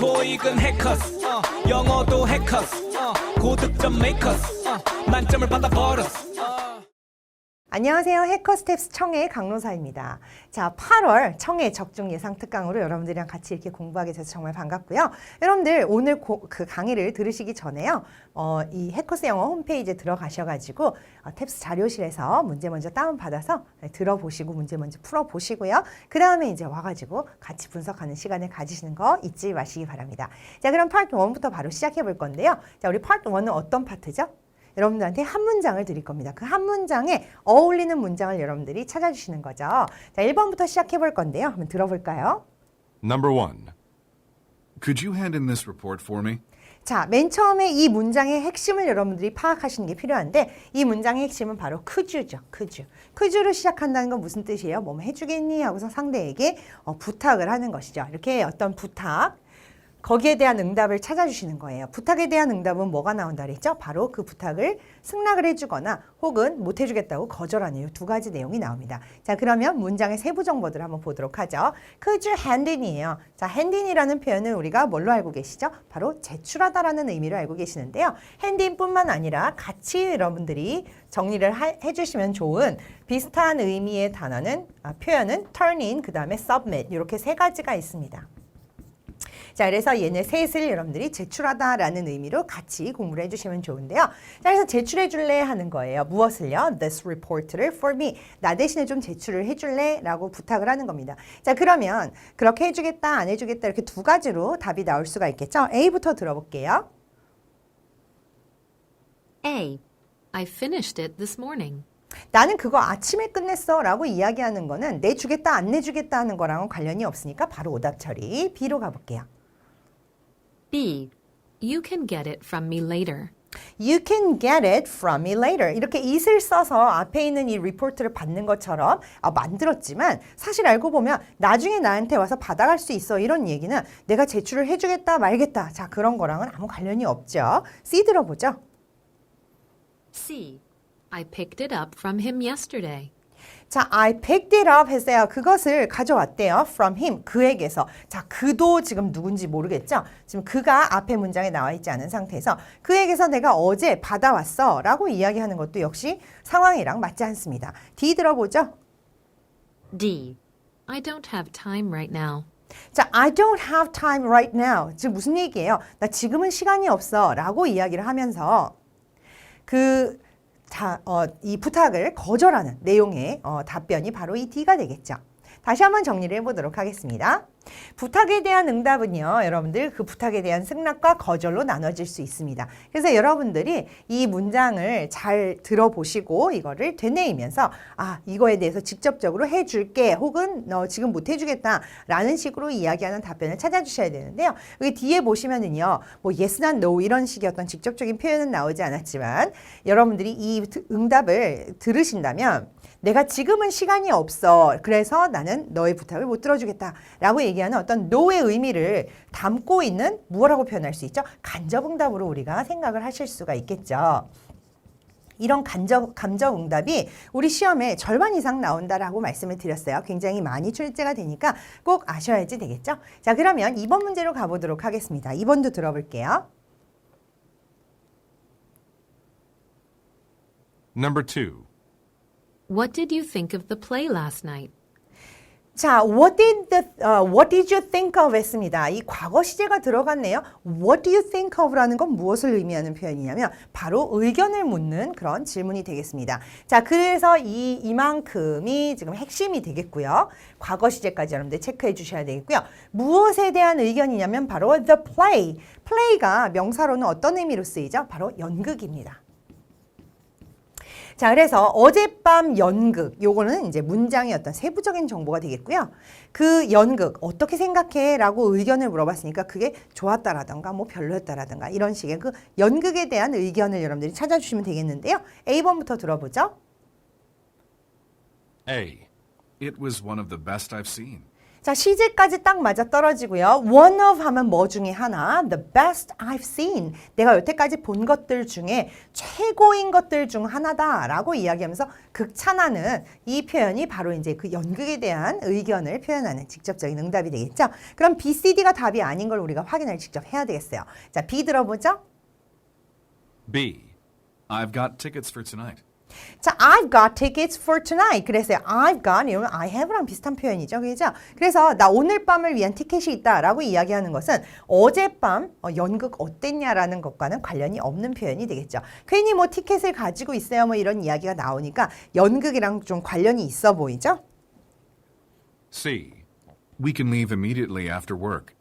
토익은 해커스 영어도 해커스 고득점 메이커스 만점을 받아버렸어. 안녕하세요. 해커스텝스 청해 강로사입니다. 자, 8월 청해 적중 예상 특강으로 여러분들이랑 같이 이렇게 공부하게 돼서 정말 반갑고요. 여러분들 오늘 그 강의를 들으시기 전에요. 이 해커스 영어 홈페이지에 들어가셔가지고 탭스 자료실에서 문제 먼저 다운받아서 들어보시고 문제 먼저 풀어보시고요. 그 다음에 이제 와가지고 같이 분석하는 시간을 가지시는 거 잊지 마시기 바랍니다. 자, 그럼 파트 1부터 바로 시작해 볼 건데요. 자, 우리 파트 1은 어떤 파트죠? 여러분들한테 한 문장을 드릴 겁니다. 그 한 문장에 어울리는 문장을 여러분들이 찾아주시는 거죠. 자, 1번부터 시작해 볼 건데요. 한번 들어볼까요? Number 1. Could you hand in this report for me? 자, 맨 처음에 이 문장의 핵심을 여러분들이 파악하시는 게 필요한데 이 문장의 핵심은 바로 could you죠. could you. could you로 시작한다는 건 무슨 뜻이에요? 뭐 해주겠니? 하고서 상대에게 부탁을 하는 것이죠. 이렇게 어떤 부탁, 거기에 대한 응답을 찾아주시는 거예요. 부탁에 대한 응답은 뭐가 나온다 그랬죠? 바로 그 부탁을 승낙을 해주거나 혹은 못 해주겠다고 거절하는 이 두 가지 내용이 나옵니다. 자, 그러면 문장의 세부 정보들을 한번 보도록 하죠. Could you hand in이에요. 자, hand in이라는 표현은 우리가 뭘로 알고 계시죠? 바로 제출하다라는 의미로 알고 계시는데요. hand in 뿐만 아니라 같이 여러분들이 정리를 해주시면 좋은 비슷한 의미의 단어는 표현은 turn in, 그 다음에 submit 이렇게 세 가지가 있습니다. 자, 그래서 얘네 셋을 여러분들이 제출하다라는 의미로 같이 공부를 해주시면 좋은데요. 자, 그래서 제출해 줄래 하는 거예요. 무엇을요? This report를 for me. 나 대신에 좀 제출을 해줄래? 라고 부탁을 하는 겁니다. 자, 그러면 그렇게 해주겠다, 안 해주겠다 이렇게 두 가지로 답이 나올 수가 있겠죠? A부터 들어볼게요. A. I finished it this morning. 나는 그거 아침에 끝냈어 라고 이야기하는 거는 내주겠다, 안 내주겠다 하는 거랑은 관련이 없으니까 바로 오답 처리. B로 가볼게요. B. You can get it from me later. You can get it from me later. 이렇게 it을 써서 앞에 있는 이 리포트를 받는 것처럼 만들었지만 사실 알고 보면 나중에 나한테 와서 받아갈 수 있어 이런 얘기는 내가 제출을 해주겠다 말겠다. 자, 그런 거랑은 아무 관련이 없죠. C 들어보죠. C. I picked it up from him yesterday. 자, I picked it up 했어요. 그것을 가져왔대요. From him. 그에게서. 자, 그도 지금 누군지 모르겠죠? 지금 그가 앞에 문장에 나와 있지 않은 상태에서 그에게서 내가 어제 받아왔어 라고 이야기하는 것도 역시 상황이랑 맞지 않습니다. D 들어보죠. D. I don't have time right now. 자, I don't have time right now. 지금 무슨 얘기예요? 나 지금은 시간이 없어 라고 이야기를 하면서 이 부탁을 거절하는 내용의 답변이 바로 이 D가 되겠죠. 다시 한번 정리를 해보도록 하겠습니다. 부탁에 대한 응답은요, 여러분들 그 부탁에 대한 승낙과 거절로 나눠질 수 있습니다. 그래서 여러분들이 이 문장을 잘 들어보시고 이거를 되뇌이면서 이거에 대해서 직접적으로 해줄게 혹은 너 지금 못 해주겠다 라는 식으로 이야기하는 답변을 찾아주셔야 되는데요. 여기 뒤에 보시면은요, 뭐 yes나 no 이런 식의 어떤 직접적인 표현은 나오지 않았지만 여러분들이 이 응답을 들으신다면 내가 지금은 시간이 없어. 그래서 나는 너의 부탁을 못 들어주겠다. 라고 얘기하는 어떤 no의 의미를 담고 있는 무엇라고 표현할 수 있죠? 간접응답으로 우리가 생각을 하실 수가 있겠죠. 이런 감정응답이 우리 시험에 절반 이상 나온다라고 말씀을 드렸어요. 굉장히 많이 출제가 되니까 꼭 아셔야지 되겠죠? 자, 그러면 2번 문제로 가보도록 하겠습니다. 2번도 들어볼게요. Number 2. What did you think of the play last night? 자, what did you think of 했습니다. 이 과거 시제가 들어갔네요. What do you think of라는 건 무엇을 의미하는 표현이냐면 바로 의견을 묻는 그런 질문이 되겠습니다. 자, 그래서 이만큼이 지금 핵심이 되겠고요. 과거 시제까지 여러분들 체크해 주셔야 되겠고요. 무엇에 대한 의견이냐면 바로 the play. play가 명사로는 어떤 의미로 쓰이죠? 바로 연극입니다. 자, 그래서 어젯밤 연극, 요거는 이제 문장의 어떤 세부적인 정보가 되겠고요. 그 연극 어떻게 생각해? 라고 의견을 물어봤으니까 그게 좋았다라던가 뭐 별로였다라던가 이런 식의 그 연극에 대한 의견을 여러분들이 찾아주시면 되겠는데요. A번부터 들어보죠. A. It was one of the best I've seen. 자, 시제까지 딱 맞아 떨어지고요. One of 하면 뭐 중에 하나, the best I've seen. 내가 여태까지 본 것들 중에 최고인 것들 중 하나다라고 이야기하면서 극찬하는 이 표현이 바로 이제 그 연극에 대한 의견을 표현하는 직접적인 응답이 되겠죠. 그럼 B, C, D가 답이 아닌 걸 우리가 확인을 직접 해야 되겠어요. 자, B 들어보죠. B. I've got tickets for tonight. 자, I've got tickets for tonight. 그래서 I've got, 이러면 I have랑 비슷한 표현이죠. 그죠? 그래서 나 오늘 밤을 위한 티켓이 있다라고 이야기하는 것은 어젯밤 연극 어땠냐라는 것과는 관련이 없는 표현이 되겠죠. 괜히 뭐 티켓을 가지고 있어요. 뭐 이런 이야기가 나오니까 연극이랑 좀 관련이 있어 보이죠? C. We can leave immediately after work.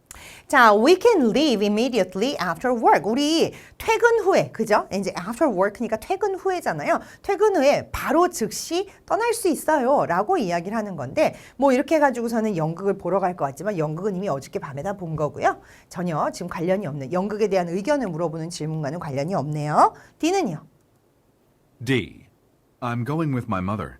자, we can leave immediately after work. 우리 퇴근 후에, 그죠? 이제 after work니까 퇴근 후에잖아요. 퇴근 후에 바로 즉시 떠날 수 있어요. 라고 이야기를 하는 건데, 뭐 이렇게 해가지고서는 연극을 보러 갈 것 같지만 연극은 이미 어저께 밤에 다 본 거고요. 전혀 지금 관련이 없는, 연극에 대한 의견을 물어보는 질문과는 관련이 없네요. D는요? D. I'm going with my mother.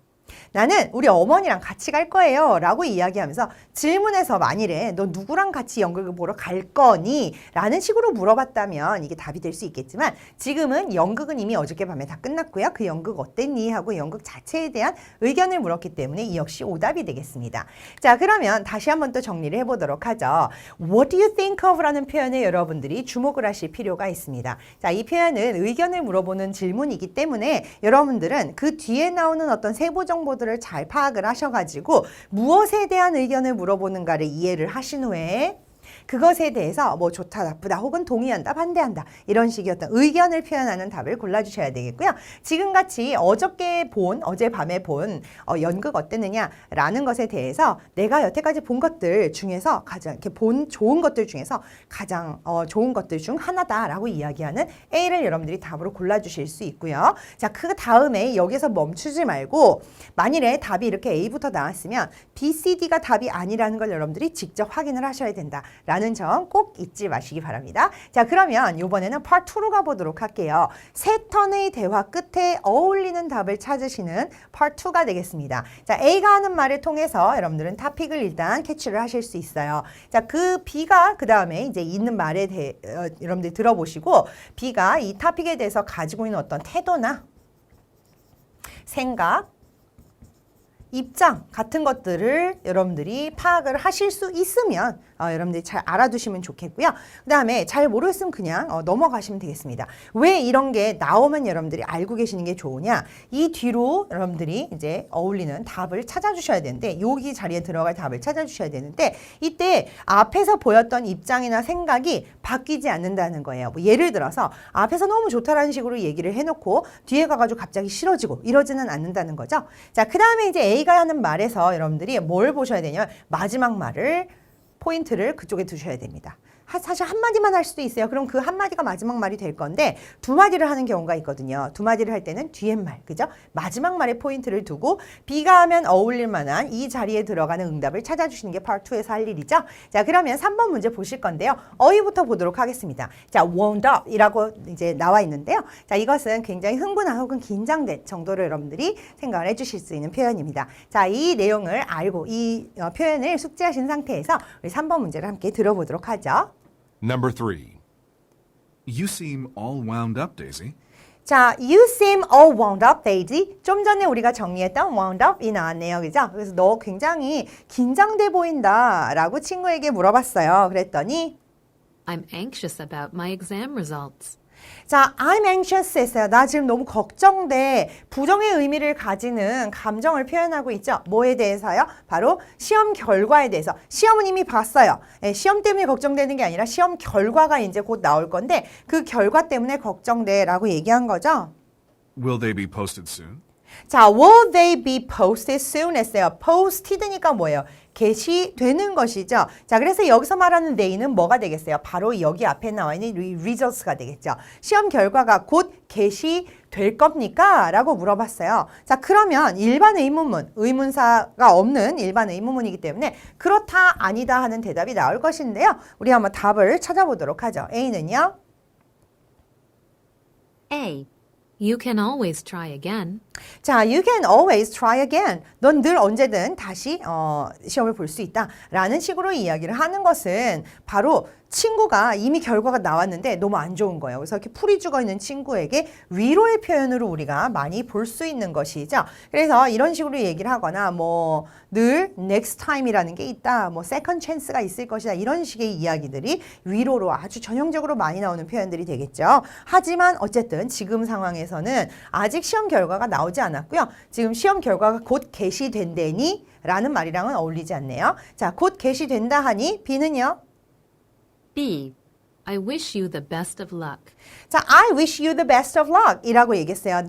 나는 우리 어머니랑 같이 갈 거예요 라고 이야기하면서 질문에서 만일에 너 누구랑 같이 연극을 보러 갈 거니? 라는 식으로 물어봤다면 이게 답이 될 수 있겠지만 지금은 연극은 이미 어저께 밤에 다 끝났고요. 그 연극 어땠니? 하고 연극 자체에 대한 의견을 물었기 때문에 이 역시 오답이 되겠습니다. 자, 그러면 다시 한번 또 정리를 해보도록 하죠. What do you think of? 라는 표현에 여러분들이 주목을 하실 필요가 있습니다. 자, 이 표현은 의견을 물어보는 질문이기 때문에 여러분들은 그 뒤에 나오는 어떤 세부 정보들을 잘 파악을 하셔가지고 무엇에 대한 의견을 물어보는가를 이해를 하신 후에 그것에 대해서 뭐 좋다, 나쁘다, 혹은 동의한다, 반대한다 이런 식의 어떤 의견을 표현하는 답을 골라주셔야 되겠고요. 지금같이 어젯밤에 본 연극 어땠느냐라는 것에 대해서 내가 여태까지 본 것들 중에서 가장 이렇게 본 좋은 것들 중에서 가장 좋은 것들 중 하나다라고 이야기하는 A를 여러분들이 답으로 골라주실 수 있고요. 자, 그 다음에 여기서 멈추지 말고 만일에 답이 이렇게 A부터 나왔으면 B, C, D가 답이 아니라는 걸 여러분들이 직접 확인을 하셔야 된다. 라는 점 꼭 잊지 마시기 바랍니다. 자, 그러면 이번에는 Part 2로 가보도록 할게요. 세 턴의 대화 끝에 어울리는 답을 찾으시는 Part 2가 되겠습니다. 자, A가 하는 말을 통해서 여러분들은 토픽을 일단 캐치를 하실 수 있어요. 자, 그 B가 그 다음에 이제 있는 말에 대해 여러분들이 들어보시고 B가 이 토픽에 대해서 가지고 있는 어떤 태도나 생각, 입장 같은 것들을 여러분들이 파악을 하실 수 있으면 여러분들이 잘 알아두시면 좋겠고요. 그 다음에 잘 모르겠으면 그냥 넘어가시면 되겠습니다. 왜 이런 게 나오면 여러분들이 알고 계시는 게 좋으냐? 이 뒤로 여러분들이 이제 어울리는 답을 찾아주셔야 되는데 여기 자리에 들어갈 답을 찾아주셔야 되는데 이때 앞에서 보였던 입장이나 생각이 바뀌지 않는다는 거예요. 뭐 예를 들어서 앞에서 너무 좋다라는 식으로 얘기를 해놓고 뒤에 가가지고 갑자기 싫어지고 이러지는 않는다는 거죠. 자, 그 다음에 이제 A가 하는 말에서 여러분들이 뭘 보셔야 되냐면 마지막 말을 포인트를 그쪽에 두셔야 됩니다. 사실 한마디만 할 수도 있어요. 그럼 그 한마디가 마지막 말이 될 건데 두 마디를 하는 경우가 있거든요. 두 마디를 할 때는 뒤에 말, 그죠? 마지막 말에 포인트를 두고 B가 하면 어울릴 만한 이 자리에 들어가는 응답을 찾아주시는 게 Part 2에서 할 일이죠. 자, 그러면 3번 문제 보실 건데요. 어휘부터 보도록 하겠습니다. 자, wound up 이라고 이제 나와 있는데요. 자, 이것은 굉장히 흥분한 혹은 긴장된 정도를 여러분들이 생각을 해주실 수 있는 표현입니다. 자, 이 내용을 알고 이 표현을 숙지하신 상태에서 우리 3번 문제를 함께 들어보도록 하죠. Number 3. You seem all wound up, Daisy. 자, you seem all wound up, Daisy. 좀 전에 우리가 정리했던 wound up이 나왔네요. 그죠? 그래서 너 굉장히 긴장돼 보인다 라고 친구에게 물어봤어요. 그랬더니 I'm anxious about my exam results. 자, I'm anxious 했어요. 나 지금 너무 걱정돼. 부정의 의미를 가지는 감정을 표현하고 있죠. 뭐에 대해서요? 바로 시험 결과에 대해서. 시험은 이미 봤어요. 시험 때문에 걱정되는 게 아니라 시험 결과가 이제 곧 나올 건데 그 결과 때문에 걱정돼 라고 얘기한 거죠. Will they be posted soon? 자, will they be posted soon 했어요. posted니까 뭐예요? 게시되는 것이죠. 자, 그래서 여기서 말하는 they는 뭐가 되겠어요? 바로 여기 앞에 나와 있는 results가 되겠죠. 시험 결과가 곧 게시될 겁니까? 라고 물어봤어요. 자, 그러면 일반 의문문, 의문사가 없는 일반 의문문이기 때문에 그렇다, 아니다 하는 대답이 나올 것인데요. 우리 한번 답을 찾아보도록 하죠. A는요? A. You can always try again. 자, you can always try again. 넌 늘 언제든 다시 시험을 볼 수 있다. 라는 식으로 이야기를 하는 것은 바로 친구가 이미 결과가 나왔는데 너무 안 좋은 거예요. 그래서 이렇게 풀이 죽어 있는 친구에게 위로의 표현으로 우리가 많이 볼 수 있는 것이죠. 그래서 이런 식으로 얘기를 하거나 뭐 늘 next time이라는 게 있다. 뭐 second chance가 있을 것이다. 이런 식의 이야기들이 위로로 아주 전형적으로 많이 나오는 표현들이 되겠죠. 하지만 어쨌든 지금 상황에서는 아직 시험 결과가 나오지 않았고요. 지금 시험 결과가 곧 게시된다니 라는 말이랑은 어울리지 않네요. 자, 곧 게시된다 하니 B는요? B. I wish you the best of luck. 자, I wish you the best of luck 이라고 얘기했어요.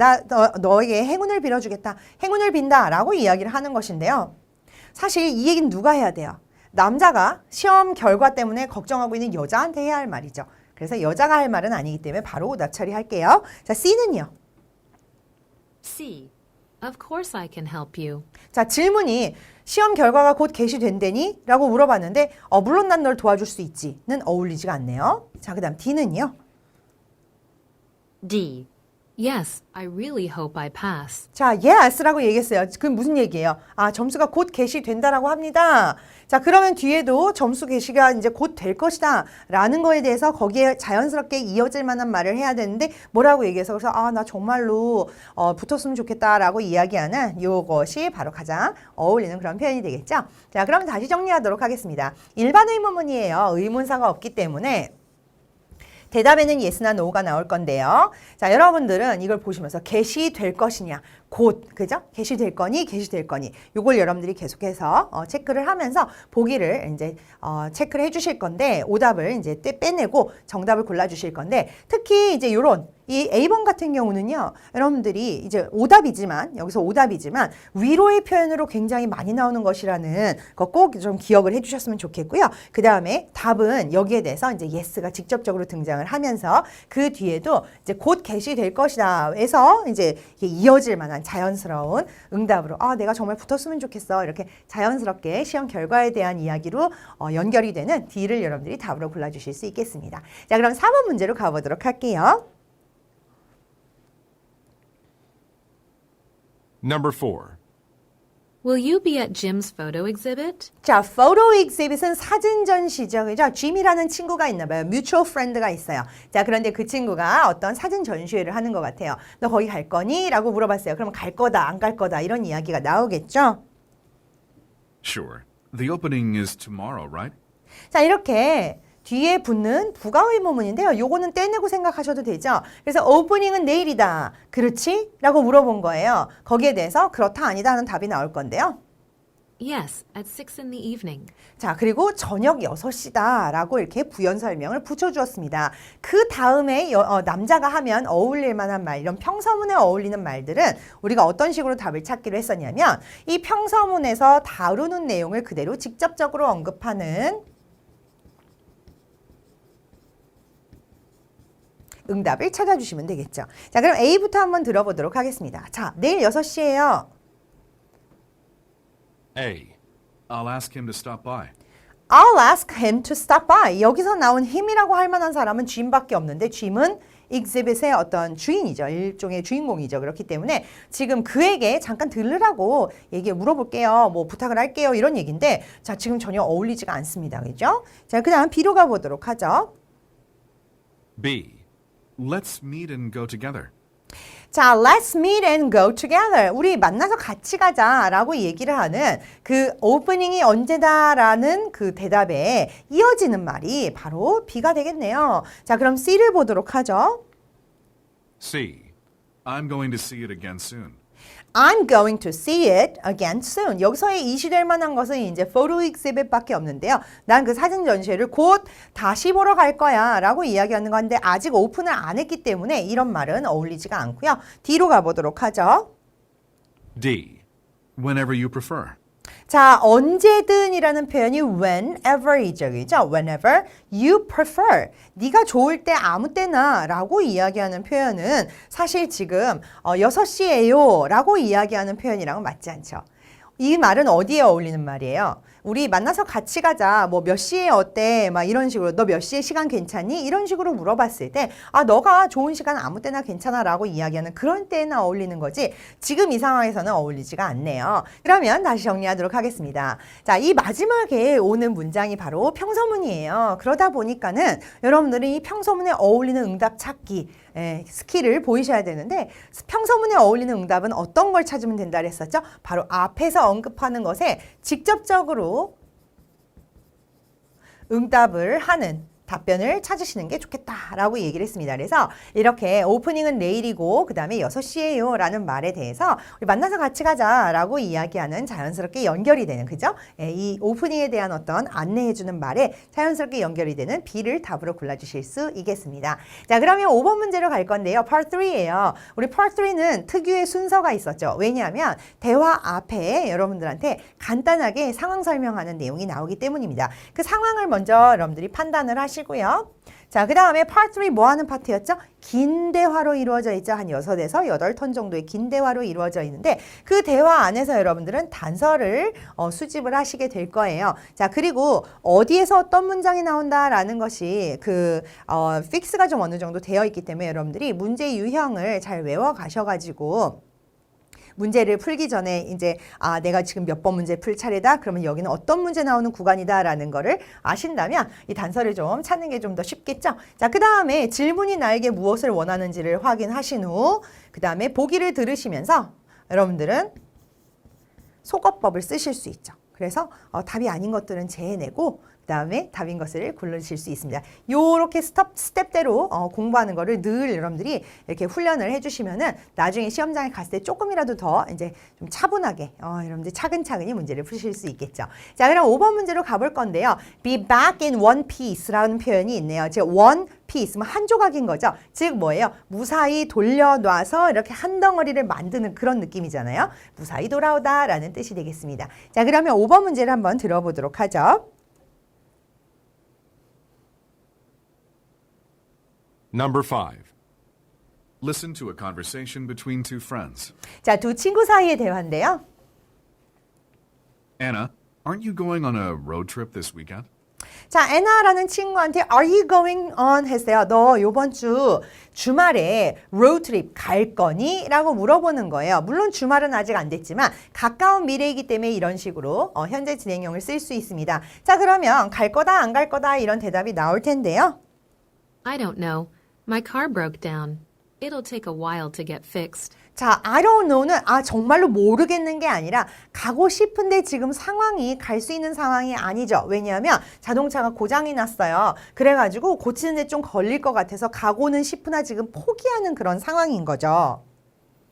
너에게 행운을 빌어주겠다. 행운을 빈다 라고 이야기를 하는 것인데요. 사실 이 얘기는 누가 해야 돼요? 남자가 시험 결과 때문에 걱정하고 있는 여자한테 해야 할 말이죠. 그래서 여자가 할 말은 아니기 때문에 바로 오답 처리할게요. 자, C는요? C. Of course I can help you. 자, 질문이 시험 결과가 곧 게시된다니? 라고 물어봤는데 물론 난 널 도와줄 수 있지 는 어울리지가 않네요. 자, 그 다음 D는요? D. Yes, I really hope I pass. 자, yes라고 얘기했어요. 그럼 무슨 얘기예요? 아, 점수가 곧 게시된다라고 합니다. 자, 그러면 뒤에도 점수 게시가 이제 곧 될 것이다 라는 거에 대해서 거기에 자연스럽게 이어질 만한 말을 해야 되는데 뭐라고 얘기해서 그래서 나 정말로 붙었으면 좋겠다라고 이야기하는 이것이 바로 가장 어울리는 그런 표현이 되겠죠. 자, 그럼 다시 정리하도록 하겠습니다. 일반 의문문이에요. 의문사가 없기 때문에 대답에는 yes나 no가 나올 건데요. 자, 여러분들은 이걸 보시면서 게시될 것이냐, 곧, 그죠? 게시될 거니, 게시될 거니. 요걸 여러분들이 계속해서 체크를 하면서 보기를 이제 체크를 해주실 건데, 오답을 이제 빼내고 정답을 골라주실 건데, 특히 이제 요런 이 A번 같은 경우는요, 여러분들이 이제 오답이지만, 여기서 오답이지만, 위로의 표현으로 굉장히 많이 나오는 것이라는 거 꼭 좀 기억을 해주셨으면 좋겠고요. 그 다음에 답은 여기에 대해서 이제 yes가 직접적으로 등장을 하면서 그 뒤에도 이제 곧 게시될 것이다 해서 이제 이어질 만한 자연스러운 응답으로 내가 정말 붙었으면 좋겠어. 이렇게 자연스럽게 시험 결과에 대한 이야기로 연결이 되는 D를 여러분들이 답으로 골라주실 수 있겠습니다. 자, 그럼 4번 문제로 가보도록 할게요. Number 4. Will you be at Jim's photo exhibit? 자, photo exhibit은 사진 전시죠. 그죠? Jim이라는 친구가 있나 봐요. mutual friend가 있어요. 자, 그런데 그 친구가 어떤 사진 전시회를 하는 것 같아요. 너 거기 갈 거니? 라고 물어봤어요. 그럼 갈 거다, 안 갈 거다 이런 이야기가 나오겠죠? Sure. The opening is tomorrow, right? 자, 이렇게 뒤에 붙는 부가 의문문인데요. 요거는 떼내고 생각하셔도 되죠. 그래서 오프닝은 내일이다. 그렇지? 라고 물어본 거예요. 거기에 대해서 그렇다 아니다 하는 답이 나올 건데요. Yes, at 6 in the evening. 자, 그리고 저녁 6시다 라고 이렇게 부연 설명을 붙여주었습니다. 그 다음에 남자가 하면 어울릴 만한 말, 이런 평서문에 어울리는 말들은 우리가 어떤 식으로 답을 찾기로 했었냐면 이 평서문에서 다루는 내용을 그대로 직접적으로 언급하는 응답을 찾아주시면 되겠죠. 자, 그럼 A부터 한번 들어보도록 하겠습니다. 자, 내일 6시예요. A. I'll ask him to stop by. I'll ask him to stop by. 여기서 나온 him이라고 할 만한 사람은 Jim밖에 없는데 Jim은 exhibit의 어떤 주인이죠. 일종의 주인공이죠. 그렇기 때문에 지금 그에게 잠깐 들르라고 물어볼게요. 뭐 부탁을 할게요. 이런 얘기인데 자, 지금 전혀 어울리지가 않습니다. 그죠? 자, 그 다음 B로 가보도록 하죠. B. Let's meet and go together. 자, let's meet and go together. 우리 만나서 같이 가자라고 얘기를 하는 그 오프닝이 언제다라는 그 대답에 이어지는 말이 바로 B가 되겠네요. 자, 그럼 C를 보도록 하죠. C. I'm going to see it again soon. I'm going to see it again soon. 여기서의 이시될 만한 것은 이제 photo exhibit밖에 없는데요. 난 그 사진 전시회를 곧 다시 보러 갈 거야 라고 이야기하는 건데 아직 오픈을 안 했기 때문에 이런 말은 어울리지가 않고요. D로 가보도록 하죠. D. Whenever you prefer. 자, 언제든이라는 표현이 whenever이죠. 그죠? Whenever you prefer. 네가 좋을 때 아무 때나 라고 이야기하는 표현은 사실 지금 6시예요 라고 이야기하는 표현이랑은 맞지 않죠. 이 말은 어디에 어울리는 말이에요? 우리 만나서 같이 가자. 뭐 몇 시에 어때? 막 이런 식으로 너 몇 시에 시간 괜찮니? 이런 식으로 물어봤을 때 너가 좋은 시간 아무 때나 괜찮아라고 이야기하는 그런 때나 어울리는 거지. 지금 이 상황에서는 어울리지가 않네요. 그러면 다시 정리하도록 하겠습니다. 자, 이 마지막에 오는 문장이 바로 평서문이에요. 그러다 보니까는 여러분들이 이 평서문에 어울리는 응답 찾기 스킬을 보이셔야 되는데 평서문에 어울리는 응답은 어떤 걸 찾으면 된다 그랬었죠? 바로 앞에서 언급하는 것에 직접적으로 응답을 하는 답변을 찾으시는 게 좋겠다라고 얘기를 했습니다. 그래서 이렇게 오프닝은 내일이고 그 다음에 6시에요 라는 말에 대해서 우리 만나서 같이 가자라고 이야기하는 자연스럽게 연결이 되는 그죠? 이 오프닝에 대한 어떤 안내해주는 말에 자연스럽게 연결이 되는 B를 답으로 골라주실 수 있겠습니다. 자, 그러면 5번 문제로 갈 건데요. Part 3예요. 우리 Part 3는 특유의 순서가 있었죠. 왜냐하면 대화 앞에 여러분들한테 간단하게 상황 설명하는 내용이 나오기 때문입니다. 그 상황을 먼저 여러분들이 판단을 하시고요. 자, 그 다음에 Part 3 뭐 하는 파트였죠? 긴 대화로 이루어져 있죠. 한 6에서 8턴 정도의 긴 대화로 이루어져 있는데 그 대화 안에서 여러분들은 단서를 수집을 하시게 될 거예요. 자, 그리고 어디에서 어떤 문장이 나온다라는 것이 픽스가 좀 어느 정도 되어 있기 때문에 여러분들이 문제 유형을 잘 외워 가셔가지고 문제를 풀기 전에 이제 내가 지금 몇 번 문제 풀 차례다. 그러면 여기는 어떤 문제 나오는 구간이다라는 거를 아신다면 이 단서를 좀 찾는 게 좀 더 쉽겠죠. 자, 그 다음에 질문이 나에게 무엇을 원하는지를 확인하신 후 그 다음에 보기를 들으시면서 여러분들은 속어법을 쓰실 수 있죠. 그래서 답이 아닌 것들은 제해내고 그 다음에 답인 것을 고르실 수 있습니다. 요렇게 스텝대로 공부하는 거를 늘 여러분들이 이렇게 훈련을 해주시면은 나중에 시험장에 갔을 때 조금이라도 더 이제 좀 차분하게 여러분들 차근차근히 문제를 푸실 수 있겠죠. 자, 그럼 5번 문제로 가볼 건데요. Be back in one piece라는 표현이 있네요. 즉 one piece, 한 조각인 거죠. 즉 뭐예요? 무사히 돌려놔서 이렇게 한 덩어리를 만드는 그런 느낌이잖아요. 무사히 돌아오다라는 뜻이 되겠습니다. 자, 그러면 5번 문제를 한번 들어보도록 하죠. Number 5. Listen to a conversation between two friends. 자, 두 친구 사이의 대화인데요. Anna, aren't you going on a road trip this weekend? 자, 애나라는 친구한테 Are you going on 했어요. 너 요번 주말에 road trip 갈 거니? 라고 물어보는 거예요. 물론 주말은 아직 안 됐지만 가까운 미래이기 때문에 이런 식으로 현재 진행형을 쓸 수 있습니다. 자, 그러면 갈 거다 안 갈 거다 이런 대답이 나올 텐데요. I don't know. My car broke down. It'll take a while to get fixed. 자, I don't know는 정말로 모르겠는 게 아니라 가고 싶은데 지금 상황이 갈 수 있는 상황이 아니죠. 왜냐하면 자동차가 고장이 났어요. 그래가지고 고치는데 좀 걸릴 것 같아서 가고는 싶으나 지금 포기하는 그런 상황인 거죠.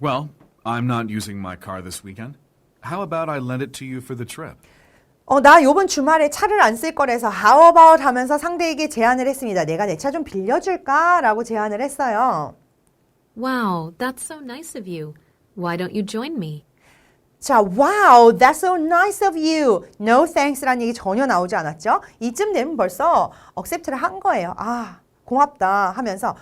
Well, I'm not using my car this weekend. How about I lend it to you for the trip? 나 요번 주말에 차를 안 쓸 거라서 how about 하면서 상대에게 제안을 했습니다. 내가 내 차 좀 빌려줄까? 라고 제안을 했어요. Wow, that's so nice of you. Why don't you join me? 자, wow, that's so nice of you. No thanks라는 얘기 전혀 나오지 않았죠? 이쯤 되면 벌써 accept를 한 거예요. 고맙다 하면서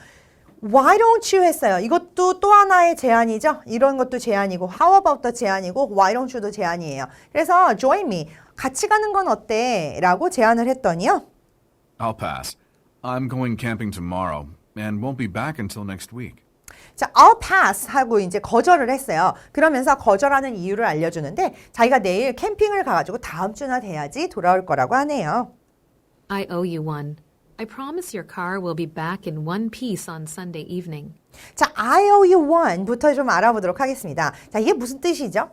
Why don't you 했어요. 이것도 또 하나의 제안이죠. 이런 것도 제안이고 How about도 제안이고 Why don't you도 제안이에요. 그래서 join me. 같이 가는 건 어때? 라고 제안을 했더니요. I'll pass. I'm going camping tomorrow and won't be back until next week. 자, I'll pass 하고 이제 거절을 했어요. 그러면서 거절하는 이유를 알려주는데 자기가 내일 캠핑을 가가지고 다음 주나 돼야지 돌아올 거라고 하네요. I owe you one. I promise your car will be back in one piece on Sunday evening. 자, I owe you one부터 좀 알아보도록 하겠습니다. 자, 이게 무슨 뜻이죠?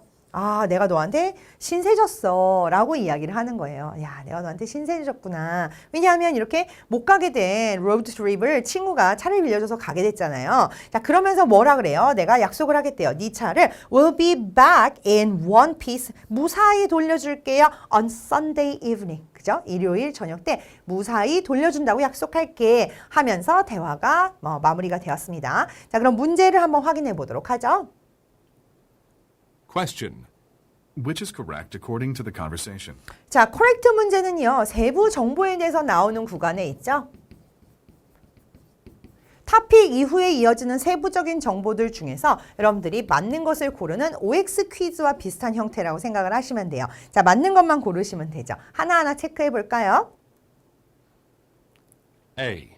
내가 너한테 신세 졌어 라고 이야기를 하는 거예요. 야, 내가 너한테 신세 졌구나. 왜냐하면 이렇게 못 가게 된 로드 트립을 친구가 차를 빌려줘서 가게 됐잖아요. 자, 그러면서 뭐라 그래요? 내가 약속을 하겠대요. 네 차를 will be back in one piece. 무사히 돌려줄게요. on Sunday evening. 그죠? 일요일 저녁 때 무사히 돌려준다고 약속할게 하면서 대화가 마무리가 되었습니다. 자, 그럼 문제를 한번 확인해 보도록 하죠. Question. Which is correct according to the conversation? 자, correct 문제는요. 세부 정보에 대해서 나오는 구간에 있죠. 토픽 이후에 이어지는 세부적인 정보들 중에서 여러분들이 맞는 것을 고르는 OX 퀴즈와 비슷한 형태라고 생각을 하시면 돼요. 자, 맞는 것만 고르시면 되죠. 하나하나 체크해 볼까요? A.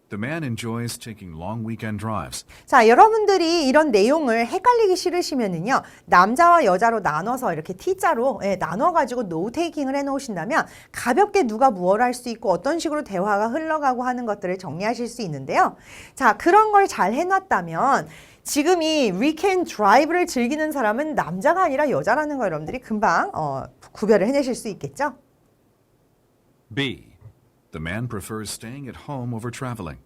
The man enjoys taking long weekend drives. 자, 여러분들이 이런 내용을 헷갈리기 싫으시면은요, 남자와 여자로 나눠서 이렇게 T자로 나눠가지고 노테이킹을 해놓으신다면 가볍게 누가 무엇을 할 수 있고 어떤 식으로 대화가 흘러가고 하는 것들을 정리하실 수 있는데요. 자, 그런 걸 잘 해놨다면 지금 이 weekend drive를 즐기는 사람은 남자가 아니라 여자라는 거 여러분들이 금방 구별을 해내실 수 있겠죠? B. The man prefers staying at home over traveling.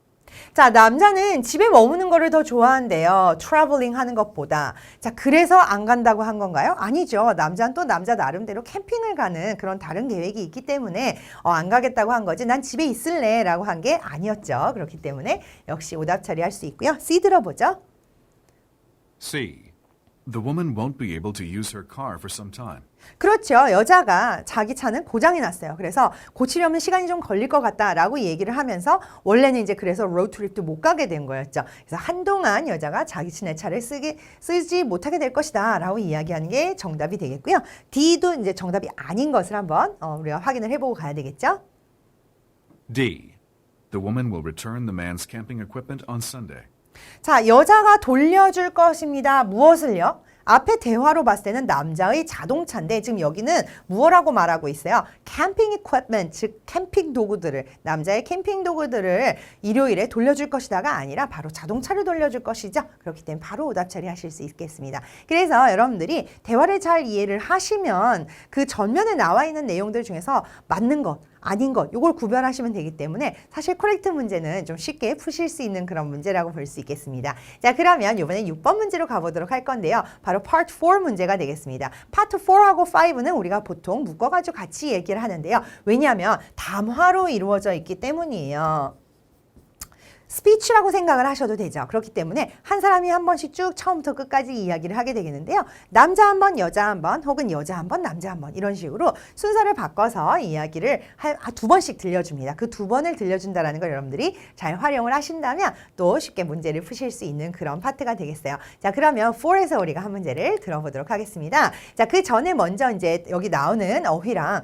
자, 남자는 집에 머무는 거를 더 좋아한대요. 트래블링 하는 것보다. 자, 그래서 안 간다고 한 건가요? 아니죠. 남자는 또 남자 나름대로 캠핑을 가는 그런 다른 계획이 있기 때문에 안 가겠다고 한 거지. 난 집에 있을래 라고 한 게 아니었죠. 그렇기 때문에 역시 오답 처리할 수 있고요. C 들어보죠. C. The woman won't be able to use her car for some time. 그렇죠. 여자가 자기 차는 고장이 났어요. 그래서 고치려면 시간이 좀 걸릴 것 같다라고 얘기를 하면서 원래는 이제 그래서 로드트립도 못 가게 된 거였죠. 그래서 한동안 여자가 자기 친의 차를 쓰지 못하게 될 것이다 라고 이야기하는 게 정답이 되겠고요. D도 이제 정답이 아닌 것을 한번 우리가 확인을 해보고 가야 되겠죠. D. The woman will return the man's camping equipment on Sunday. 자, 여자가 돌려줄 것입니다. 무엇을요? 앞에 대화로 봤을 때는 남자의 자동차인데 지금 여기는 무엇라고 말하고 있어요? 캠핑 equipment, 즉 캠핑 도구들을, 남자의 캠핑 도구들을 일요일에 돌려줄 것이다가 아니라 바로 자동차를 돌려줄 것이죠. 그렇기 때문에 바로 오답 처리하실 수 있겠습니다. 그래서 여러분들이 대화를 잘 이해를 하시면 그 전면에 나와 있는 내용들 중에서 맞는 것, 아닌 것, 이걸 구별하시면 되기 때문에 사실 코렉트 문제는 좀 쉽게 푸실 수 있는 그런 문제라고 볼 수 있겠습니다. 자, 그러면 이번에 6번 문제로 가보도록 할 건데요. 바로 Part 4 문제가 되겠습니다. Part 4하고 5는 우리가 보통 묶어가지고 같이 얘기를 하는데요. 왜냐하면 담화로 이루어져 있기 때문이에요. 스피치라고 생각을 하셔도 되죠. 그렇기 때문에 한 사람이 한 번씩 쭉 처음부터 끝까지 이야기를 하게 되겠는데요. 남자 한 번, 여자 한 번, 혹은 여자 한 번, 남자 한 번 이런 식으로 순서를 바꿔서 이야기를 두 번씩 들려줍니다. 그 두 번을 들려준다는 걸 여러분들이 잘 활용을 하신다면 또 쉽게 문제를 푸실 수 있는 그런 파트가 되겠어요. 자, 그러면 4에서 우리가 한 문제를 들어보도록 하겠습니다. 자, 그 전에 먼저 이제 여기 나오는 어휘랑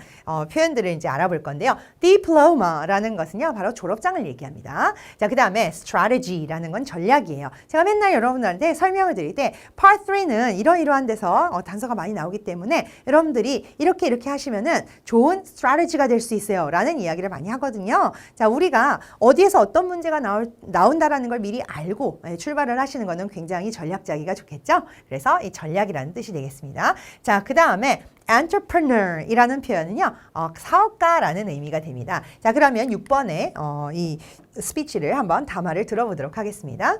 표현들을 이제 알아볼 건데요. Diploma라는 것은요, 바로 졸업장을 얘기합니다. 자, 그 다음에 strategy라는 건 전략이에요. 제가 맨날 여러분들한테 설명을 드릴 때 Part 3는 이러이러한 데서 단서가 많이 나오기 때문에 여러분들이 이렇게 하시면은 좋은 strategy가 될 수 있어요 라는 이야기를 많이 하거든요. 자, 우리가 어디에서 어떤 문제가 나온다라는 걸 미리 알고 출발을 하시는 거는 굉장히 전략적이가 좋겠죠. 그래서 이 전략이라는 뜻이 되겠습니다. 자, 그 다음에 entrepreneur이라는 표현은요, 사업가라는 의미가 됩니다. 자, 그러면 6번에 이 스피치를 한번 담화를 들어보도록 하겠습니다.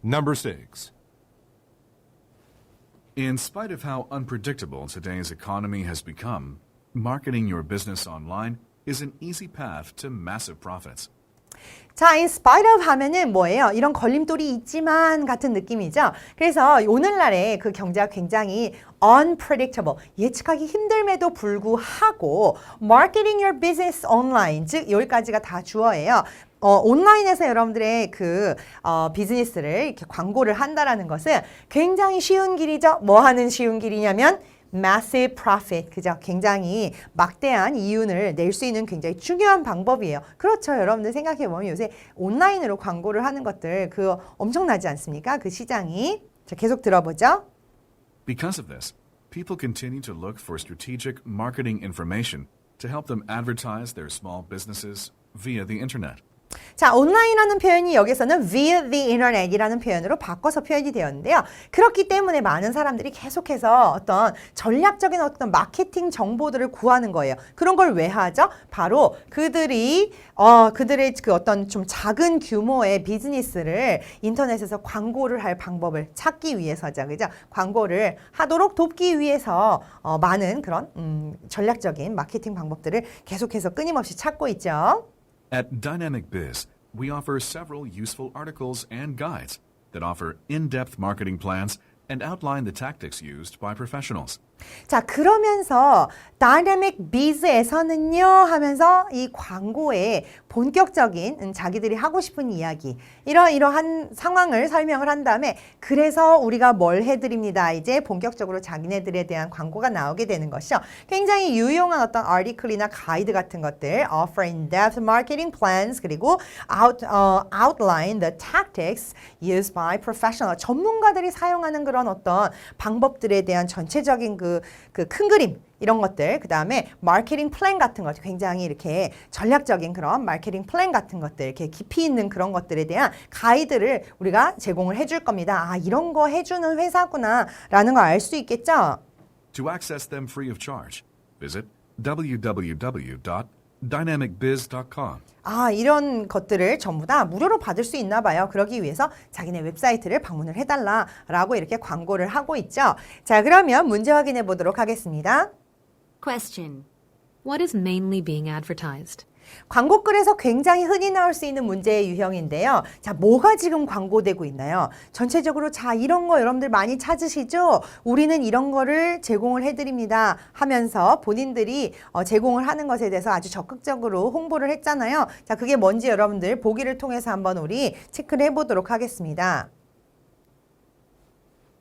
Number 6. In spite of how unpredictable today's economy has become, marketing your business online is an easy path to massive profits. 자, in spite of 하면은 뭐예요? 이런 걸림돌이 있지만 같은 느낌이죠. 그래서 오늘날의 그 경제가 굉장히 unpredictable, 예측하기 힘듦에도 불구하고 marketing your business online, 즉 여기까지가 다 주어예요. 온라인에서 여러분들의 그 비즈니스를 이렇게 광고를 한다라는 것은 굉장히 쉬운 길이죠. 뭐 하는 쉬운 길이냐면 massive profit, 그죠? 굉장히 막대한 이윤을 낼 수 있는 굉장히 중요한 방법이에요. 그렇죠. 여러분들 생각해보면 요새 온라인으로 광고를 하는 것들 그 엄청나지 않습니까? 그 시장이. 자, 계속 들어보죠. Because of this, people continue to look for strategic marketing information to help them advertise their small businesses via the internet. 자, 온라인이라는 표현이 여기서는 via the internet이라는 표현으로 바꿔서 표현이 되었는데요. 그렇기 때문에 많은 사람들이 계속해서 어떤 전략적인 어떤 마케팅 정보들을 구하는 거예요. 그런 걸 왜 하죠? 바로 그들의 그 어떤 좀 작은 규모의 비즈니스를 인터넷에서 광고를 할 방법을 찾기 위해서죠. 그죠? 광고를 하도록 돕기 위해서 많은 그런 전략적인 마케팅 방법들을 계속해서 끊임없이 찾고 있죠. At Dynamic Biz, we offer several useful articles and guides that offer in-depth marketing plans and outline the tactics used by professionals. 자, 그러면서 Dynamic Biz에서는요 하면서 이 광고에 본격적인 자기들이 하고 싶은 이야기 이러한 상황을 설명을 한 다음에 그래서 우리가 뭘 해드립니다. 이제 본격적으로 자기네들에 대한 광고가 나오게 되는 것이죠. 굉장히 유용한 어떤 아티클이나 가이드 같은 것들 Offer in-depth marketing plans 그리고 outline the tactics used by professional 전문가들이 사용하는 그런 어떤 방법들에 대한 전체적인 그 큰 그림 이런 것들, 그 다음에 마케팅 플랜 같은 것, 굉장히 이렇게 전략적인 그런 마케팅 플랜 같은 것들, 이렇게 깊이 있는 그런 것들에 대한 가이드를 우리가 제공을 해줄 겁니다. 아, 이런 거 해주는 회사구나 라는 걸 알 수 있겠죠? To access them free of charge, visit www.dynamicbiz.com. 아, 이런 것들을 전부 다 무료로 받을 수 있나 봐요. 그러기 위해서 자기네 웹사이트를 방문을 해달라라고 이렇게 광고를 하고 있죠. 자, 그러면 문제 확인해 보도록 하겠습니다. Question. What is mainly being advertised? 광고글에서 굉장히 흔히 나올 수 있는 문제의 유형인데요. 자, 뭐가 지금 광고되고 있나요? 전체적으로 자, 이런 거 여러분들 많이 찾으시죠? 우리는 이런 거를 제공을 해드립니다 하면서 본인들이 제공을 하는 것에 대해서 아주 적극적으로 홍보를 했잖아요. 자, 그게 뭔지 여러분들 보기를 통해서 한번 우리 체크를 해보도록 하겠습니다.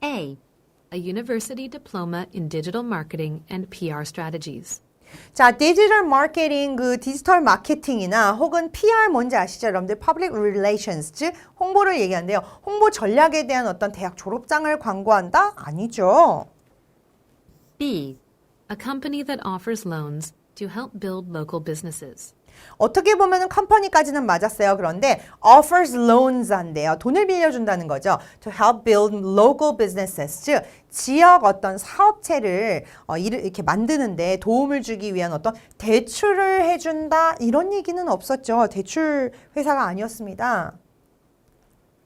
A. A university diploma in digital marketing and PR strategies. 자, 디지털 마케팅, 디지털 마케팅이나 혹은 PR 뭔지 아시죠? 여러분들 Public Relations, 즉 홍보를 얘기하는데요. 홍보 전략에 대한 어떤 대학 졸업장을 광고한다? 아니죠. B. A company that offers loans to help build local businesses. 어떻게 보면은 컴퍼니까지는 맞았어요. 그런데 offers loans 한대요. 돈을 빌려준다는 거죠. To help build local businesses. 즉 지역 어떤 사업체를 이렇게 만드는데 도움을 주기 위한 어떤 대출을 해준다. 이런 얘기는 없었죠. 대출 회사가 아니었습니다.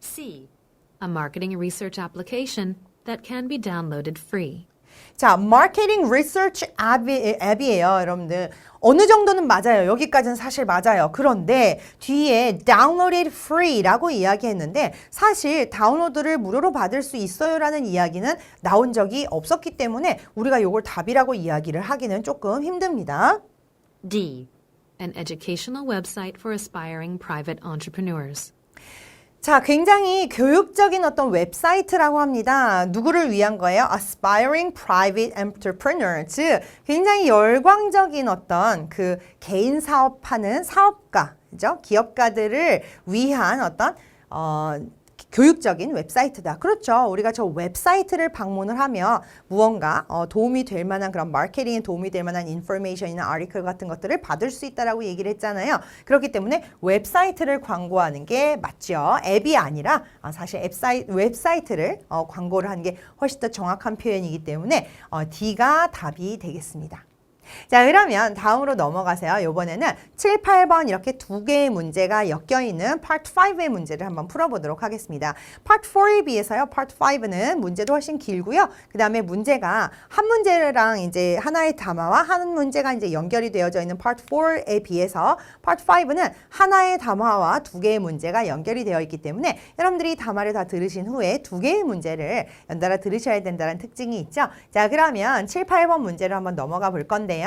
C. A marketing research application that can be downloaded free. 자, 마케팅 리서치 앱이에요, 여러분들. 어느 정도는 맞아요. 여기까지는 사실 맞아요. 그런데 뒤에 downloaded free라고 이야기했는데 사실 다운로드를 무료로 받을 수 있어요라는 이야기는 나온 적이 없었기 때문에 우리가 이걸 답이라고 이야기를 하기는 조금 힘듭니다. D. An educational website for aspiring private entrepreneurs. 자, 굉장히 교육적인 어떤 웹사이트라고 합니다. 누구를 위한 거예요? Aspiring Private Entrepreneur. 즉, 굉장히 열광적인 어떤 그 개인 사업하는 사업가, 그죠? 기업가들을 위한 어떤, 교육적인 웹사이트다. 그렇죠. 우리가 저 웹사이트를 방문을 하면 무언가 도움이 될 만한 그런 마케팅에 도움이 될 만한 인포메이션이나 아티클 같은 것들을 받을 수 있다라고 얘기를 했잖아요. 그렇기 때문에 웹사이트를 광고하는 게 맞죠. 앱이 아니라 사실 웹사이트를 광고를 하는 게 훨씬 더 정확한 표현이기 때문에 D가 답이 되겠습니다. 자, 그러면 다음으로 넘어가세요. 이번에는 7, 8번 이렇게 두 개의 문제가 엮여있는 Part 5의 문제를 한번 풀어보도록 하겠습니다. Part 4에 비해서요. Part 5는 문제도 훨씬 길고요. 그 다음에 문제가 한 문제랑 이제 하나의 담화와 한 문제가 이제 연결이 되어져 있는 Part 4에 비해서 Part 5는 하나의 담화와 두 개의 문제가 연결이 되어 있기 때문에 여러분들이 담화를 다 들으신 후에 두 개의 문제를 연달아 들으셔야 된다는 특징이 있죠. 자, 그러면 7, 8번 문제를 한번 넘어가 볼 건데요.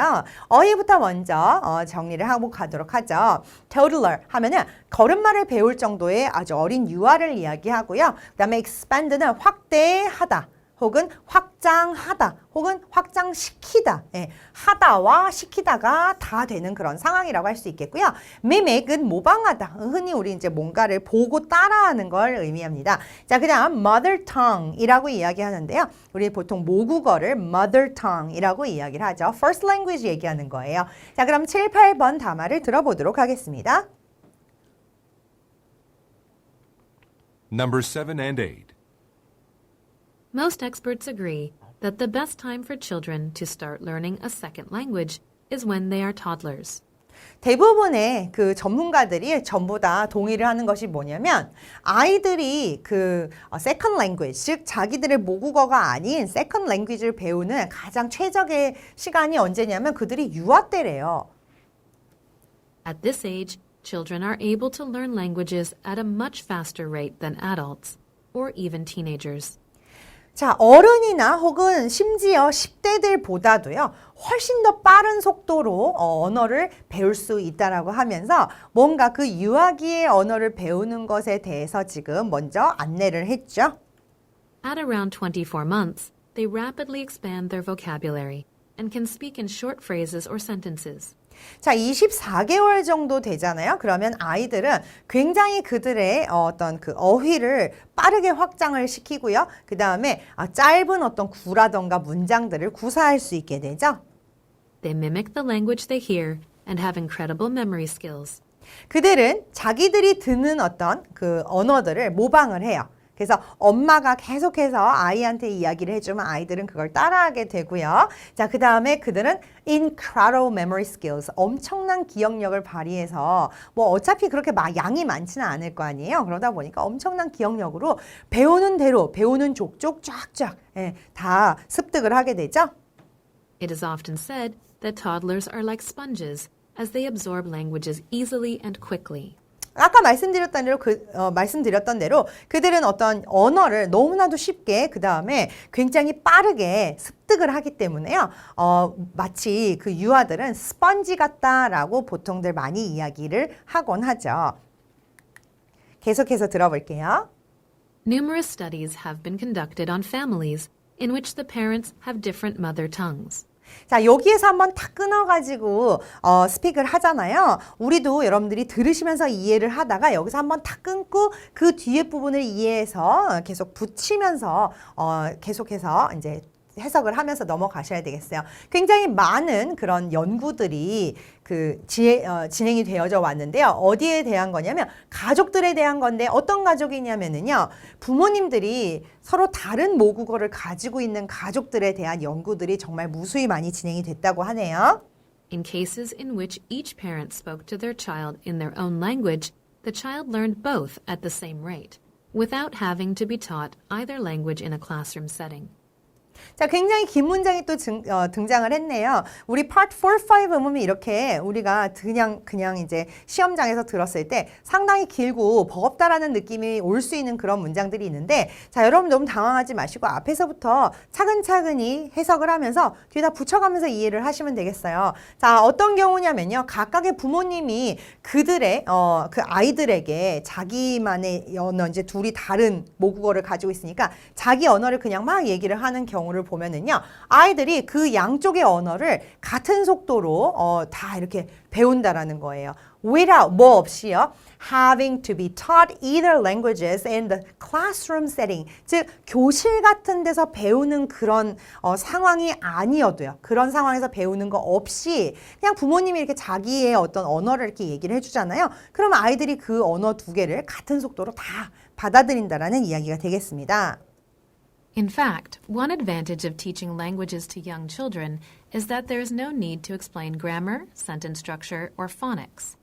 어휘부터 먼저 정리를 하고 가도록 하죠. toddler 하면은 걸음마를 배울 정도의 아주 어린 유아를 이야기하고요. 그 다음에 expand는 확대하다. 혹은 확장하다, 혹은 확장시키다. 예, 하다와 시키다가 다 되는 그런 상황이라고 할 수 있겠고요. mimic은 모방하다. 흔히 우리 이제 뭔가를 보고 따라하는 걸 의미합니다. 자, 그다음 mother tongue이라고 이야기하는데요. 우리 보통 모국어를 mother tongue이라고 이야기를 하죠. first language 얘기하는 거예요. 자, 그럼 7, 8번 담화를 들어보도록 하겠습니다. Number 7 and 8. Most experts agree that the best time for children to start learning a second language is when they are toddlers. 대부분의 그 전문가들이 전부 다 동의를 하는 것이 뭐냐면 아이들이 그 second language, 즉 자기들의 모국어가 아닌 second language를 배우는 가장 최적의 시간이 언제냐면 그들이 유아 때래요. At this age, children are able to learn languages at a much faster rate than adults, or even teenagers. 자, 어른이나 혹은 심지어 10대들보다도요, 훨씬 더 빠른 속도로 언어를 배울 수 있다라고 하면서 뭔가 그 유아기의 언어를 배우는 것에 대해서 지금 먼저 안내를 했죠. At around 24 months, they rapidly expand their vocabulary and can speak in short phrases or sentences. 자, 24개월 정도 되잖아요. 그러면 아이들은 굉장히 그들의 어떤 그 어휘를 빠르게 확장을 시키고요. 그 다음에 짧은 어떤 구라던가 문장들을 구사할 수 있게 되죠. They mimic the language they hear and have incredible memory skills. 그들은 자기들이 듣는 어떤 그 언어들을 모방을 해요. 그래서 엄마가 계속해서 아이한테 이야기를 해주면 아이들은 그걸 따라하게 되고요. 자, 그 다음에 그들은 incredible memory skills, 엄청난 기억력을 발휘해서 뭐 어차피 그렇게 양이 많지는 않을 거 아니에요. 그러다 보니까 엄청난 기억력으로 배우는 대로 배우는 족족 쫙쫙 다 습득을 하게 되죠. It is often said that toddlers are like sponges as they absorb languages easily and quickly. 아까 말씀드렸던 대로 그들은 어떤 언어를 너무나도 쉽게 그 다음에 굉장히 빠르게 습득을 하기 때문에요. 마치 그 유아들은 스펀지 같다라고 보통들 많이 이야기를 하곤 하죠. 계속해서 들어볼게요. Numerous studies have been conducted on families in which the parents have different mother tongues. 자, 여기에서 한번 탁 끊어가지고 스픽을 하잖아요. 우리도 여러분들이 들으시면서 이해를 하다가 여기서 한번 탁 끊고 그 뒤에 부분을 이해해서 계속 붙이면서 계속해서 이제 해석을 하면서 넘어가셔야 되겠어요. 굉장히 많은 그런 연구들이 진행이 되어져 왔는데요. 어디에 대한 거냐면 가족들에 대한 건데 어떤 가족이냐면요. 부모님들이 서로 다른 모국어를 가지고 있는 가족들에 대한 연구들이 정말 무수히 많이 진행이 됐다고 하네요. In cases in which each parent spoke to their child in their own language, the child learned both at the same rate, without having to be taught either language in a classroom setting. 자, 굉장히 긴 문장이 또 등장을 했네요. 우리 Part 4, 5 보면 이렇게 우리가 그냥 이제 시험장에서 들었을 때 상당히 길고 버겁다라는 느낌이 올 수 있는 그런 문장들이 있는데, 자, 여러분 너무 당황하지 마시고 앞에서부터 차근차근히 해석을 하면서 뒤에다 붙여가면서 이해를 하시면 되겠어요. 자, 어떤 경우냐면요. 각각의 부모님이 그들의 그 아이들에게 자기만의 언어, 이제 둘이 다른 모국어를 가지고 있으니까 자기 언어를 그냥 막 얘기를 하는 경우를 보면은요, 아이들이 그 양쪽의 언어를 같은 속도로 다 이렇게 배운다라는 거예요. without 뭐 없이요. having to be taught either languages in the classroom setting. 즉 교실 같은 데서 배우는 그런 상황이 아니어도요. 그런 상황에서 배우는 거 없이 그냥 부모님이 이렇게 자기의 어떤 언어를 이렇게 얘기를 해주잖아요. 그러면 아이들이 그 언어 두 개를 같은 속도로 다 받아들인다라는 이야기가 되겠습니다. In fact, one advantage of teaching languages to young children is that there is no need to explain grammar, sentence structure, or phonics.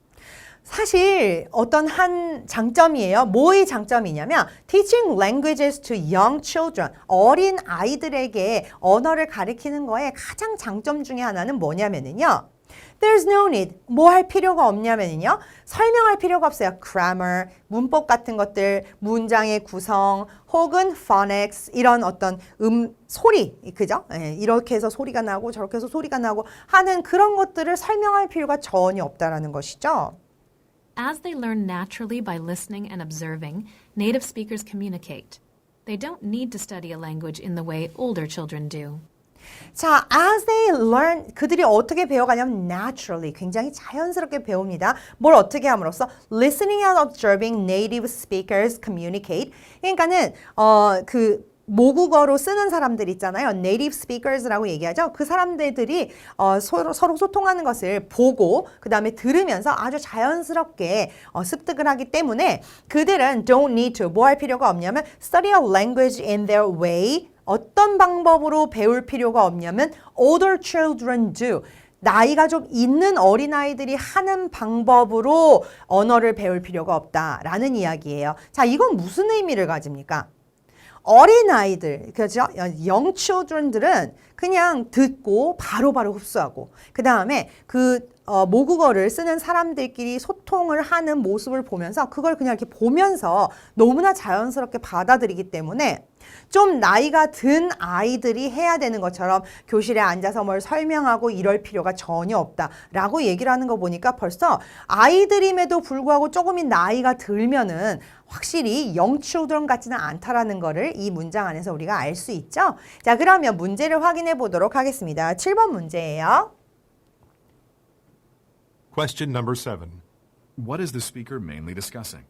사실 어떤 한 장점이에요. 뭐의 장점이냐면 teaching languages to young children, 어린 아이들에게 언어를 가르치는 거에 가장 장점 중에 하나는 뭐냐면요. There's no need. 뭐 할 필요가 없냐면요. 설명할 필요가 없어요. grammar, 문법 같은 것들, 문장의 구성, 혹은 phonics, 이런 어떤 소리, 그죠? 이렇게 해서 소리가 나고 저렇게 해서 소리가 나고 하는 그런 것들을 설명할 필요가 전혀 없다라는 것이죠. As they learn naturally by listening and observing, native speakers communicate. They don't need to study a language in the way older children do. 자, as they learn, 그들이 어떻게 배워가냐면 naturally, 굉장히 자연스럽게 배웁니다. 뭘 어떻게 함으로써? Listening and observing native speakers communicate. 그러니까는 그 모국어로 쓰는 사람들 있잖아요. native speakers라고 얘기하죠. 그 사람들이 서로 소통하는 것을 보고 그 다음에 들으면서 아주 자연스럽게 습득을 하기 때문에 그들은 don't need to, 뭐 할 필요가 없냐면 study a language in their way. 어떤 방법으로 배울 필요가 없냐면 older children do. 나이가 좀 있는 어린아이들이 하는 방법으로 언어를 배울 필요가 없다라는 이야기예요. 자, 이건 무슨 의미를 가집니까? 어린아이들, 그죠? young children들은 그냥 듣고 바로바로 흡수하고 그 다음에 모국어를 쓰는 사람들끼리 소통을 하는 모습을 보면서 그걸 그냥 이렇게 보면서 너무나 자연스럽게 받아들이기 때문에 좀 나이가 든 아이들이 해야 되는 것처럼 교실에 앉아서 뭘 설명하고 이럴 필요가 전혀 없다라고 얘기를 하는 거 보니까 벌써 아이들임에도 불구하고 조금이 나이가 들면은 확실히 young children 같지는 않다라는 거를 이 문장 안에서 우리가 알 수 있죠. 자, 그러면 문제를 확인해 보도록 하겠습니다. 7번 문제예요. Question number 7. What is the speaker mainly discussing?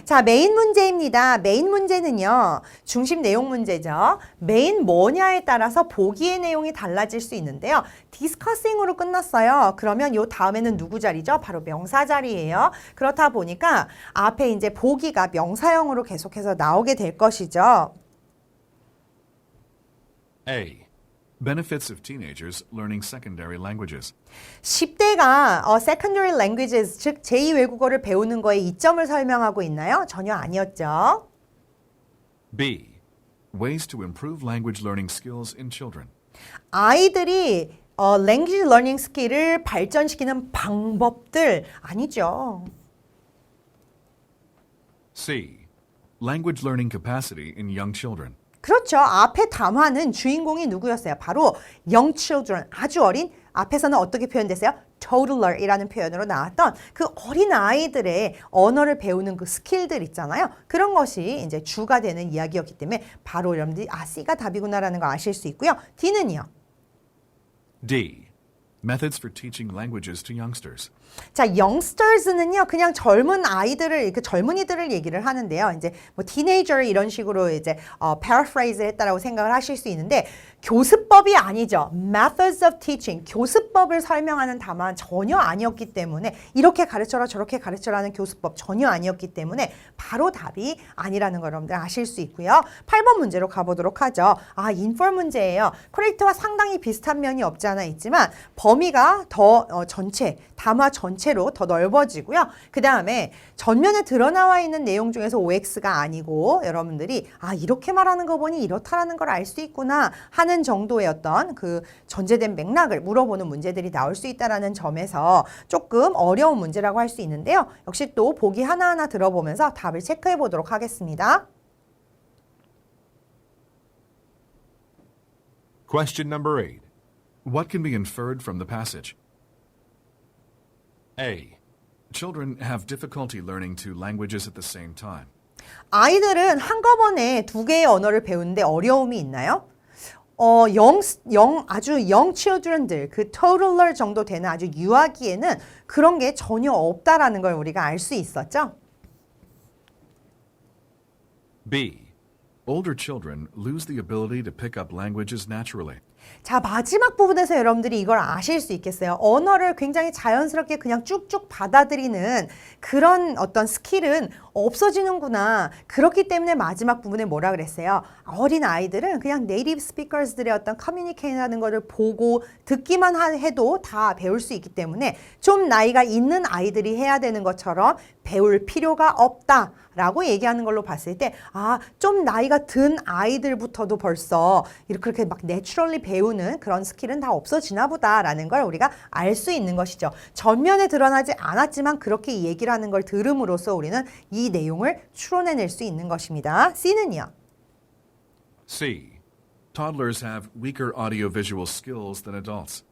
자, 메인 문제입니다. 메인 문제는요, 중심 내용 문제죠. 메인 뭐냐에 따라서 보기의 내용이 달라질 수 있는데요. discussing으로 끝났어요. 그러면 요 다음에는 누구 자리죠? 바로 명사 자리예요. 그렇다 보니까 앞에 이제 보기가 명사형으로 계속해서 나오게 될 것이죠. A. Benefits of teenagers learning secondary languages. 10대가 secondary languages, 즉 제2외국어를 배우는 거에 이점을 설명하고 있나요? 전혀 아니었죠. B. Ways to improve language learning skills in children. 아이들이 language learning 스킬을 발전시키는 방법들 아니죠. C. Language learning capacity in young children. 그렇죠. 앞에 담화는 주인공이 누구였어요? 바로 young children, 아주 어린, 앞에서는 어떻게 표현됐어요? toddler이라는 표현으로 나왔던 그 어린 아이들의 언어를 배우는 그 스킬들 있잖아요. 그런 것이 이제 주가 되는 이야기였기 때문에 바로 여러분들이 C가 답이구나라는 걸 아실 수 있고요. D는요. D. Methods for teaching languages to youngsters. 자, youngsters는요, 그냥 젊은 아이들을, 젊은이들을 얘기를 하는데요. 이제 뭐 teenager 이런 식으로 이제 paraphrase 했다라고 생각을 하실 수 있는데 교습법이 아니죠. methods of teaching, 교습법을 설명하는 담화 전혀 아니었기 때문에 이렇게 가르쳐라 저렇게 가르쳐라는 교습법 전혀 아니었기 때문에 바로 답이 아니라는 걸 여러분들 아실 수 있고요. 8번 문제로 가보도록 하죠. 인for 문제예요. correct와 상당히 비슷한 면이 없지 않아 있지만 범위가 더 전체, 담화 전체로 더 넓어지고요. 그 다음에 전면에 드러나와 있는 내용 중에서 OX가 아니고 여러분들이 이렇게 말하는 거 보니 이렇다라는 걸 알 수 있구나 하는 정도의 어떤 그 전제된 맥락을 물어보는 문제들이 나올 수 있다는 점에서 조금 어려운 문제라고 할 수 있는데요. 역시 또 보기 하나하나 들어보면서 답을 체크해 보도록 하겠습니다. Question number 8. What can be inferred from the passage? A. Children have difficulty learning two languages at the same time. 아이들은 한꺼번에 두 개의 언어를 배우는데 어려움이 있나요? 아주 young children들, 그 toddler 정도 되는 아주 유아기에는 그런 게 전혀 없다라는 걸 우리가 알 수 있었죠. B. Older children lose the ability to pick up languages naturally. 자, 마지막 부분에서 여러분들이 이걸 아실 수 있겠어요. 언어를 굉장히 자연스럽게 그냥 쭉쭉 받아들이는 그런 어떤 스킬은 없어지는구나. 그렇기 때문에 마지막 부분에 뭐라 그랬어요? 어린 아이들은 그냥 네이티브 스피커스들의 어떤 커뮤니케이션 하는 거를 보고 듣기만 해도 다 배울 수 있기 때문에 좀 나이가 있는 아이들이 해야 되는 것처럼 배울 필요가 없다라고 얘기하는 걸로 봤을 때 좀 나이가 든 아이들부터도 벌써 이렇게 막 내추럴리 배우는 그런 스킬은 다 없어지나 보다라는 걸 우리가 알 수 있는 것이죠. 전면에 드러나지 않았지만 그렇게 얘기를 하는 걸 들음으로써 우리는 이 내용을 추론해낼 수 있는 것입니다. C는요? C. Toddlers have weaker audiovisual skills than adults.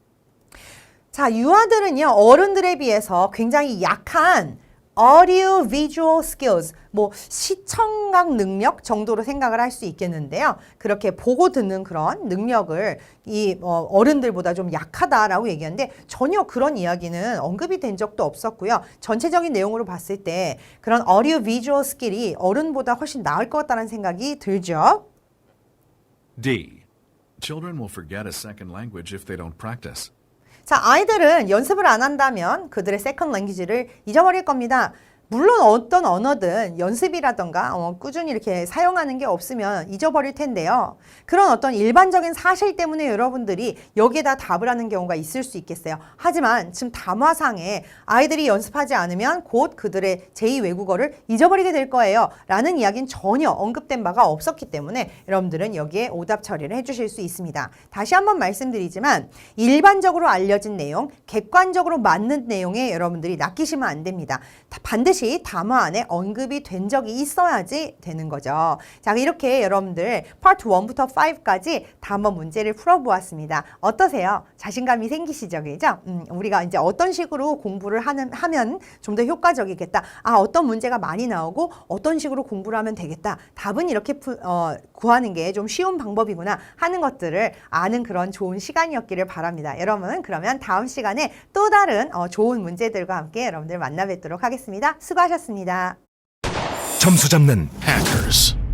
자, 유아들은요, 어른들에 비해서 굉장히 약한 audio visual skills, 뭐 시청각 능력 정도로 생각을 할 수 있겠는데요. 그렇게 보고 듣는 그런 능력을 이 어른들보다 좀 약하다라고 얘기하는데 전혀 그런 이야기는 언급이 된 적도 없었고요. 전체적인 내용으로 봤을 때 그런 audio visual 스킬이 어른보다 훨씬 나을 것 같다는 생각이 들죠. D. Children will forget a second language if they don't practice. 자, 아이들은 연습을 안 한다면 그들의 세컨드 랭귀지를 잊어버릴 겁니다. 물론 어떤 언어든 연습이라던가 꾸준히 이렇게 사용하는 게 없으면 잊어버릴 텐데요. 그런 어떤 일반적인 사실 때문에 여러분들이 여기에다 답을 하는 경우가 있을 수 있겠어요. 하지만 지금 담화상에 아이들이 연습하지 않으면 곧 그들의 제2외국어를 잊어버리게 될 거예요 라는 이야기는 전혀 언급된 바가 없었기 때문에 여러분들은 여기에 오답 처리를 해주실 수 있습니다. 다시 한번 말씀드리지만 일반적으로 알려진 내용, 객관적으로 맞는 내용에 여러분들이 낚이시면 안 됩니다. 반드시 담화 안에 언급이 된 적이 있어야지 되는 거죠. 자, 이렇게 여러분들 파트 1부터 5까지 담화 문제를 풀어보았습니다. 어떠세요? 자신감이 생기시죠? 그죠? 우리가 이제 어떤 식으로 공부를 하면 좀 더 효과적이겠다. 아, 어떤 문제가 많이 나오고 어떤 식으로 공부를 하면 되겠다. 답은 이렇게 구하는 게 좀 쉬운 방법이구나 하는 것들을 아는 그런 좋은 시간이었기를 바랍니다. 여러분, 그러면 다음 시간에 또 다른 좋은 문제들과 함께 여러분들 만나 뵙도록 하겠습니다. 수고하셨습니다. 점수 잡는 Hackers.